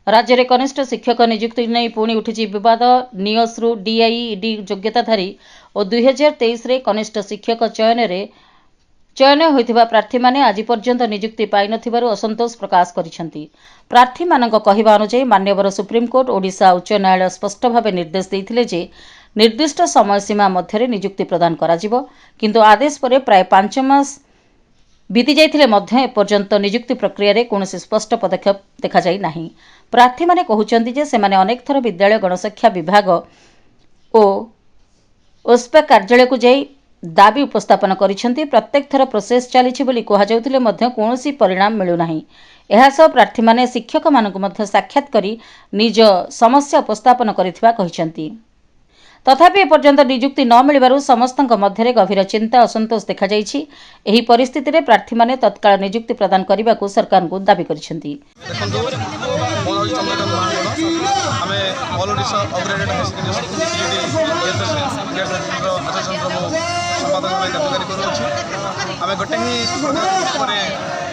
राज्य में कनिष्ठ शिक्षक नियुक्ति नहीं पुणी उठी विवाद। नियसरू डीआईडी योग्यताधारी और 2023 रे कनिष्ठ शिक्षक चयन होइथिबा प्रार्थी माने आज पर्यंत नियुक्ति पाई नथिबारु असंतोष प्रकाश करिसेंती। प्रार्थी मानक कहिबा अनुसार मान्यवर सुप्रीमकोर्ट ओडिशा उच्च न्यायालय स्पष्ट भाव निर्देश देइथिले जे निर्दिष्ट समय सीमा मध्य नियुक्ति प्रदान कराजिबो, किंतु आदेश पर प्राय 5 मास बीती जाइथिले मध्य एपर्यंत नियुक्ति प्रक्रिया रे कौनसी स्पष्ट पदक्षेप देखा जाई नाही। प्रार्थी माने कहउचंती जे सेमाने अनेक थर विद्यालय गणशिक्षा विभाग ओ ओस्पे कार्यालय को जाई दाबी उपस्थापन करिसेंती। प्रत्येक थर प्रोसेस चलीछि बोली कहा जाउथिले मध्य कौनसी परिणाम मिलु नाही। एहा सह प्रार्थी माने शिक्षक मानक मध्य साक्षात करी निज समस्या उपस्थापन करिथिबा कहिसेंती। तथापि एपर्यंत नियुक्ति न मिलिबारु समस्तଙ୍କ मध्यरे गभीर चिंता असंतोष देखा जाइछि। एही परिस्थिति रे प्रार्थी माने तत्काल नियुक्ति प्रदान करबाकू सरकार को दाबी करिसेंती। आम गोटे ही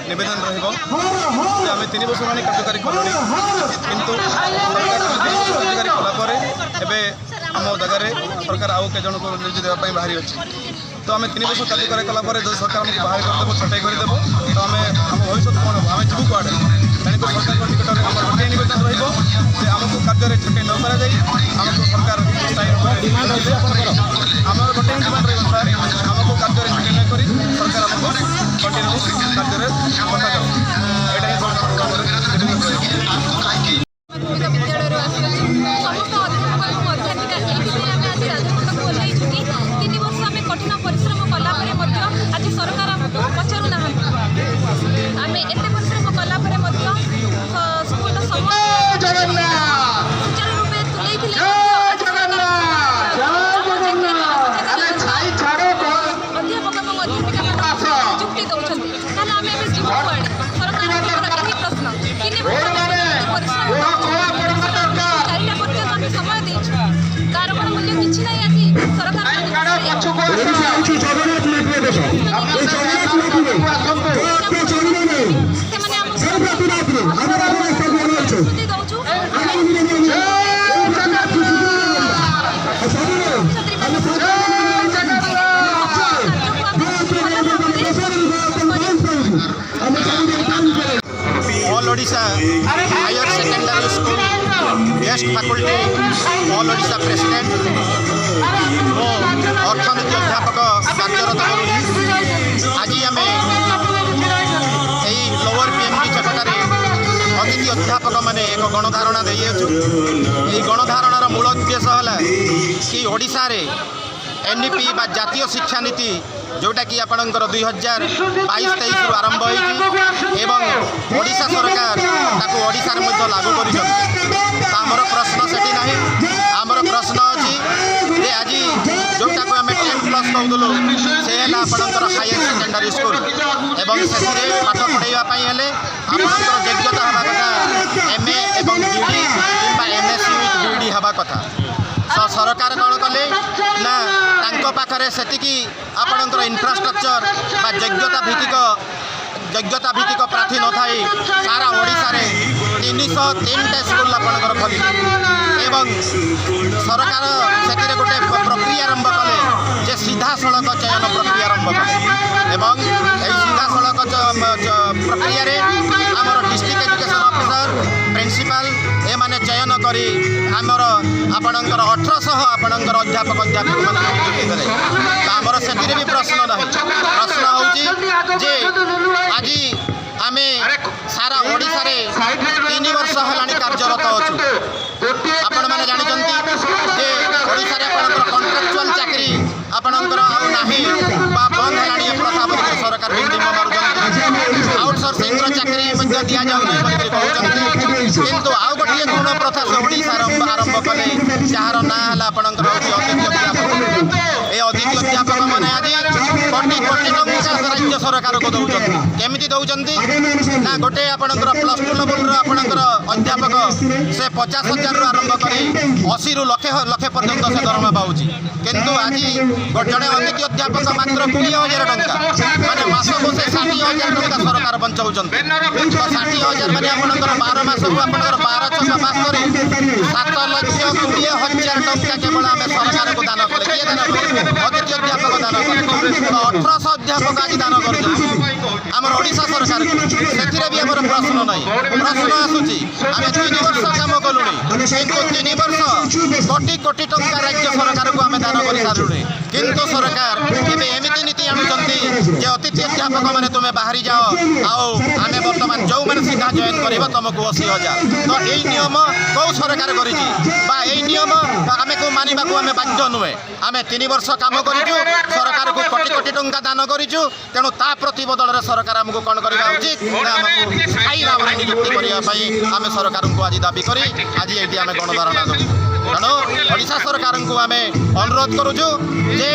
नवेदन रही 3 वर्ष होनी कार्यकारी कलु किंतु सरकार कार्यकारी कलापर आम जगार सरकार आउ के जन को नियुक्ति देवाई बाहरी अच्छी। तो आम 3 वर्ष कार्यकारी कलापर जो सरकार आमको बाहर करदेव छटाई करदेव तो आम आम भविष्य कौन हम आम जीव कड़े तेणुक सरकार निकट में आम गोटे नवेदन रमको कार्य छटाई न करमको सरकार आम गोटे ही डिमांड रही सर आमको कार्य छटाई न कर सरकार आमको कंटिन्यू कार्य कठिन परिश्रम कलापर आज सरकार आमको पचारू ना आम एत परिश्रम कलापर स्कूल सुचारू रूपे तुले नियुक्ति दौरान ताल आम जीव कड़े सरकार यही प्रश्न 3 वर्ष चारिटा पत्र आम समय देचु तार कौन मूल्य किसी ना आज सरकार all Odisha higher secondary school guest faculty all Odisha president और अर्थनीति अध्यापक कार्यरत करूँ। आज आम यही लोअर पीएमजी चटकार अतिथि अध्यापक मैंने एक गणधारणा दे गणधारणार मूल उद्देश्य है कि ओडिशा रे एनईपी बा जातीय शिक्षा नीति जोटा कि आपणकर 2022-23 आरंभ होती ओडिशा सरकार ताको ओडिशा रे मध्य लागू कर आमर प्रश्न सेठी ना आमर प्रश्न अच्छी जे आज जोटा को आम 10+ कहूलु से आपणकर हायर सेकेंडरी स्कूल एवं से पाठ पढ़ाई आपणकर योग्यता हवा कथा एमए एवं बीडी कि एमएससी विथ बीडी हवा कथा। सरकार कौन कले ना तांको पाखरे सेतिकी आपणकर इंफ्रास्ट्रक्चर बा योग्यता भित्तिक प्रार्थी न थाई सारा ओडिशा रे 303 स्कूल आपणकर खोली एवं सरकार से गोटे प्रक्रिया आरंभ कले जे सीधा सड़क चयन प्रक्रिया आरंभ कले एवं सीधा सड़क प्रक्रिया रे आमर डिस्ट्रिक्ट एजुकेशन ऑफिसर प्रिंसिपल ए माने चयन करी आमर आपणकर 1800 आपणकर अध्यापक मैंने नियुक्ति देले। आमर से भी प्रश्न ना प्रश्न हूँ जे आज आम सारा ओडिशा रे 3 वर्ष है कार्यरत अच्छु। आपण मैंने जानते जे ओडिशा रे आपणकर कॉन्ट्रैक्चुअल चाकरी आपणकर नाही बा बंद है प्रथा बोल सरकार बिल्डिंग मारुचंती आउटसोर्सिंग चाकरी दि जाऊँ किंतु आउ गोटे गुण प्रथा से ओडिशा आरंभ कले जार ना आपणकर अतिथि अध्यापक ये अतिथि अध्यापक मैंने आज कोटी कोटी टंका राज्य सरकार को दौरान केमी दौरान ना गोटे आपणकर +2 लेवल आपणकर ଅଧ୍ୟାପକ ସେ 50,000 ଆରମ୍ଭ କରି 80ରୁ ଲକ୍ଷେ ପର୍ଯ୍ୟନ୍ତ ସେ ଦରମା ପାଉଛି। କିନ୍ତୁ ଆଜି ଜଣେ ଅତିଥି ଅଧ୍ୟାପକ ମାତ୍ର 20,000 ଟଙ୍କା, ମାନେ ମାସକୁ ସେ 60,000 ଟଙ୍କା ସରକାର ବଞ୍ଚାଉଛନ୍ତି। ତ 60,000 ମାନେ ଆପଣଙ୍କର 12 ମାସକୁ ଆପଣଙ୍କର 12 ମାସ କରି 7,20,000 ଟଙ୍କା କେବଳ ଆମେ ସରକାରକୁ ଦାନ କଲେ। କିଏ ଦାନ କଲେ? ଅତିଥି ଅଧ୍ୟାପକ ଦାନ କଲେ। ତ 1,800 ଅଧ୍ୟାପକ ଆଜି ଦାନ କରୁଛନ୍ତି ଆମର ଓଡ଼ିଶା ସରକାରକୁ। ସେଥିରେ ବି ଆମର ପ୍ରଶ୍ନ ନାହିଁ। ପ୍ରଶ୍ନ ଆସୁଛି ଆମେ 3 ବର୍ଷ କାମ କଲୁଣି, କିନ୍ତୁ 3 ବର୍ଷ କୋଟି କୋଟି ଟଙ୍କା ରାଜ୍ୟ ସରକାରକୁ ଆମେ ଦାନ କରିସାରିଲୁଣି। କିନ୍ତୁ ସରକାର ଏବେ ଏମିତି ନୀତି ଆଣୁଛନ୍ତି ଯେ ଅତିଥି ଅଧ୍ୟାପକ ମାନେ ତୁମେ ବାହାରି ଯାଅ, ଆଉ ଆମେ ବର୍ତ୍ତମାନ ଯେଉଁମାନେ ସିଧା ଜଏନ୍ କରିବ ତୁମକୁ 80,000। ତ ଏଇ ନିୟମ କେଉଁ ସରକାର କରିଛି ବା ଏଇ ନିୟମ ଆମକୁ ମାନିବାକୁ ଆମେ ବାଧ୍ୟ ନୁହେଁ। ଆମେ 3 ବର୍ଷ କାମ କରିଛୁ, ସରକାରକୁ କୋଟି କୋଟି ଟଙ୍କା ଦାନ କରିଛୁ। ତେଣୁ ତା ପ୍ରତିବଦଳରେ ସରକାର ଆମକୁ କ'ଣ କରିବା ଉଚିତ ନା ଆମକୁ ସ୍ଥାୟୀ ଭାବରେ ନିଯୁକ୍ତି କରିବା ପାଇଁ ଆମେ ସରକାରଙ୍କୁ ଆଜି ଦାବି କରି ଆଜି ଏଇଠି ଆମେ ଗଣଧାରଣା ଦେବୁ। ତେଣୁ ଓଡ଼ିଶା ସରକାରଙ୍କୁ ଆମେ ଅନୁରୋଧ କରୁଛୁ ଯେ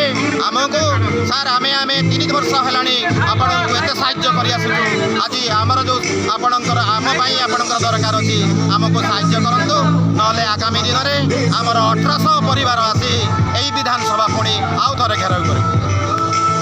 ଆମକୁ ସାର୍ ଆମେ 3 ବର୍ଷ ହେଲାଣି ଆପଣଙ୍କୁ ଏତେ ସାହାଯ୍ୟ କରି ଆସୁଛୁ। ଆଜି ଆମର ଯେଉଁ ଆପଣଙ୍କର ଆମ ପାଇଁ ଆପଣଙ୍କର ଦରକାର ଅଛି, ଆମକୁ ସାହାଯ୍ୟ କରନ୍ତୁ। ନହେଲେ ଆଗାମୀ ଦିନରେ ଆମର 1,800 ପରିବାର ଆସି ଏହି ବିଧାନସଭା ପୁଣି ଆଉ ଥରେ ଘେରାଉ କରିବୁ।